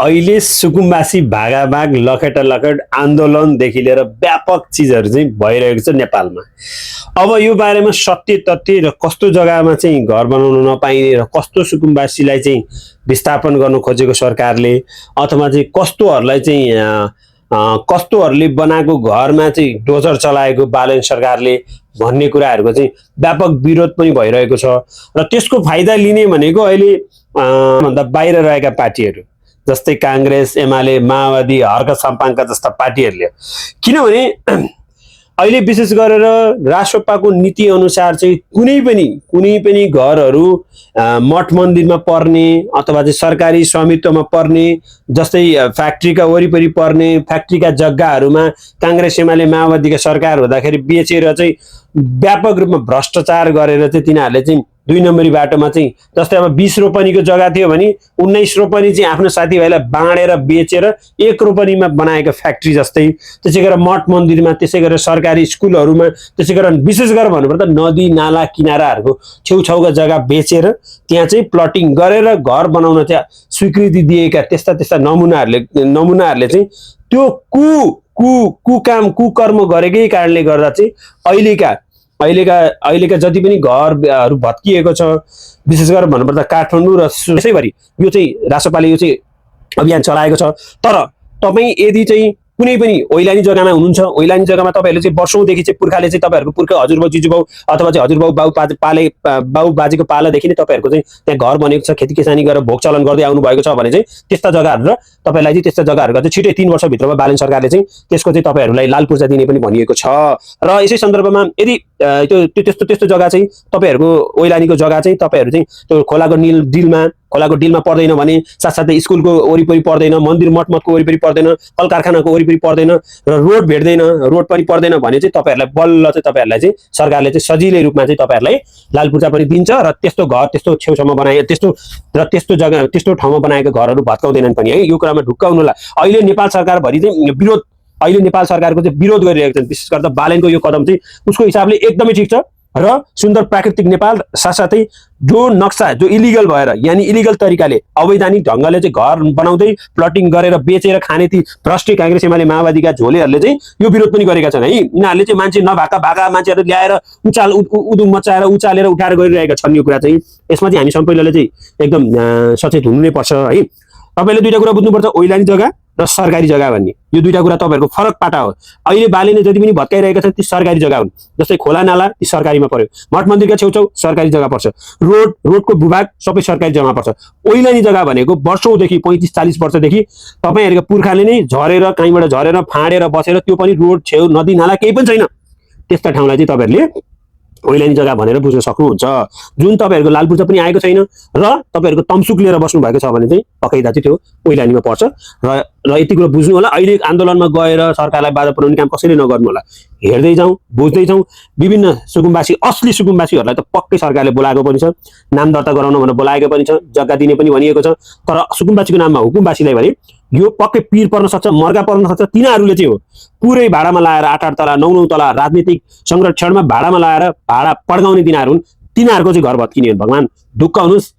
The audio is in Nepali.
अहिले सुकुम्बासी भागाभाग लखेट आन्दोलनदेखि लिएर व्यापक चिजहरू चाहिँ भइरहेको छ नेपालमा। अब यो बारेमा सत्य तथ्य र कस्तो जग्गामा चाहिँ घर बनाउन नपाइने र कस्तो सुकुम्बासीलाई चाहिँ विस्थापन गर्नु खोजेको सरकारले अथवा चाहिँ कस्तोहरूलाई चाहिँ कस्तोहरूले बनाएको घरमा चाहिँ डोजर चलाएको बालन सरकारले भन्ने कुराहरूको चाहिँ व्यापक विरोध पनि भइरहेको छ र त्यसको फाइदा लिने भनेको अहिले भन्दा बाहिर रहेका पार्टीहरू जस्तै कांग्रेस, एमाले, माओवादी, हर्क सम्पाङ्क जस्ता पार्टीहरूले। किनभने अहिले विशेष गरेर राष्ट्रपाको नीति अनुसार चाहिँ कुनै पनि घरहरू मठ मन्दिरमा पर्ने अथवा चाहिँ सरकारी स्वामित्वमा पर्ने जस्तै फ्याक्ट्रीका वरिपरि पर्ने फ्याक्ट्रीका जग्गाहरूमा कांग्रेस, एमाले, माओवादीका सरकार हुँदाखेरि बेचेर चाहिँ व्यापक रूपमा भ्रष्टाचार गरेर चाहिँ तिनीहरूले चाहिँ 2 नम्बरी बाटोमा चाहिँ जस्तै अब 20 रोपनीको जग्गा थियो भने 19 रोपनी चाहिँ आफ्नो साथीभाइलाई बाँडेर बेचेर 1 रोपनीमा बनाएको फ्याक्ट्री जस्तै, त्यसै गरेर मठ मन्दिरमा, त्यसै गरेर सरकारी स्कुलहरूमा, त्यसै गरेर विशेष गरेर भन्नुपर्दा नदी नाला किनाराहरूको छेउछाउका जग्गा बेचेर त्यहाँ चाहिँ प्लटिङ गरेर घर बनाउन चाहिँ स्वीकृति दिएका त्यस्ता नमुनाहरूले चाहिँ त्यो कुकर्म गरेकै कारणले गर्दा चाहिँ अहिलेका जति पनि घरहरू भत्किएको छ, विशेष गरेर भन्नुपर्दा काठमाडौँ र यसैभरि यो चाहिँ राष्ट्रपाले यो चाहिँ अभियान चलाएको छ। तर तपाईँ यदि चाहिँ कुनै पनि ओइलानी जग्गामा हुनुहुन्छ, ओइलानी जग्गामा तपाईँहरूले चाहिँ वर्षौँदेखि चाहिँ पुर्खाले चाहिँ तपाईँहरूको पुर्खा हजुरबाउ जिजुबाउ अथवा चाहिँ हजुरबाउ बाउ बाजेको पालादेखि नै तपाईँहरूको चाहिँ त्यहाँ घर बनेको छ, खेती किसानी गरेर भोग चलन गर्दै आउनु भएको छ भने चाहिँ त्यस्ता जग्गाहरू र तपाईँलाई चाहिँ त्यस्ता जग्गाहरूको चाहिँ छिटै 3 वर्षभित्रमा बालन सरकारले चाहिँ त्यसको चाहिँ तपाईँहरूलाई लाल पूर्जा दिने पनि भनिएको छ। र यसै सन्दर्भमा यदि त्यस्तो जग्गा चाहिँ तपाईँहरूको ओइलानीको जग्गा चाहिँ तपाईँहरू चाहिँ त्यो खोलाको डिलमा पर्दैन भने, साथसाथै स्कुलको वरिपरि पर्दैन, मन्दिर मठको वरिपरि पर्दैन, कल कारखानाको वरिपरि पर्दैन र रोड पनि पर्दैन भने चाहिँ तपाईँहरूलाई बल्ल चाहिँ तपाईँहरूलाई चाहिँ सरकारले चाहिँ सजिलै रूपमा चाहिँ तपाईँहरूलाई लाल पूर्जा पनि दिन्छ र त्यस्तो घर त्यस्तो छेउछाउमा बनाए त्यस्तो ठाउँमा बनाएको घरहरू भत्काउँदैनन् पनि है। यो कुरामा ढुक्क हुनुला। अहिले नेपाल सरकारभरि चाहिँ नेपाल सरकारको चाहिँ विरोध गरिरहेको छ। विशेष गरेर बालनको यो कदम चाहिँ उसको हिसाबले एकदमै ठिक छ र सुन्दर प्राकृतिक नेपाल, साथसाथै जो नक्सा जो इलिगल भएर यानी इलिगल तरिकाले अवैधानिक ढङ्गले चाहिँ घर बनाउँदै प्लटिङ गरेर बेचेर खाने ती भ्रष्ट कांग्रेस, एमाले, माओवादीका झोलेहरूले चाहिँ यो विरोध पनि गरेका छन् है। यिनीहरूले चाहिँ मान्छे नभएका भाका मान्छेहरू ल्याएर उदुम मचाएर उचालेर उठाएर गरिरहेका छन्। यो कुरा चाहिँ यसमा चाहिँ हामी सबैले चाहिँ एकदम सचेत हुनु नै पर्छ है। तपाईँले दुईटा कुरा बुझ्नुपर्छ, ओइलानी जग्गा र सरकारी जग्गा भन्ने यो दुईटा कुरा तपाईँहरूको फरक पाटा हो। अहिले बालेले जति पनि भत्काइरहेका छन् ती सरकारी जग्गा हुन्। जस्तै खोला नाला ती सरकारीमा पर्यो, मठ मन्दिरका छेउछाउ सरकारी जग्गा पर्छ, रोडको भूभाग सबै सरकारी जग्गा पर्छ। ओइलानी जग्गा भनेको वर्षौँदेखि 35-40 वर्षदेखि तपाईँहरूको पुर्खाले नै कहीँबाट झरेर फाँडेर बसेर त्यो पनि रोड छेउ नदी नाला केही पनि छैन त्यस्ता ठाउँलाई चाहिँ तपाईँहरूले ओइलानी जग्गा भनेर बुझ्न सक्नुहुन्छ। जुन तपाईँहरूको लाल पूर्जा पनि आएको छैन र तपाईँहरूको तमसुक लिएर बस्नु भएको छ भने चाहिँ पक्कैदा चाहिँ त्यो ओइलानीमा पर्छ र यति कुरा बुझ्नु होला। अहिले आन्दोलनमा गएर सरकारलाई बाधा पुर्याउने काम कसैले नगर्नु होला। हेर्दै जाउँ, बुझ्दै जाउँ। विभिन्न असली सुकुम्बासीहरूलाई त पक्कै सरकारले बोलाएको पनि छ, नाम दर्ता गराउन भनेर बोलाएको पनि छ, जग्गा दिने पनि भनिएको छ। तर सुकुम्बासीको नाममा हुकुमबासीलाई भने यो पक्कै पिर पर्न सक्छ, मर्का पर्न सक्छ। तिनीहरूले चाहिँ हो पुरै भाडामा लाएर 8-8 तला 9-9 तला राजनीतिक संरक्षणमा भाडामा लाएर भाडा पड्काउने तिनीहरू हुन्। तिनीहरूको चाहिँ घर भत्किने हो। भगवान् ढुक्क हुनुहोस्।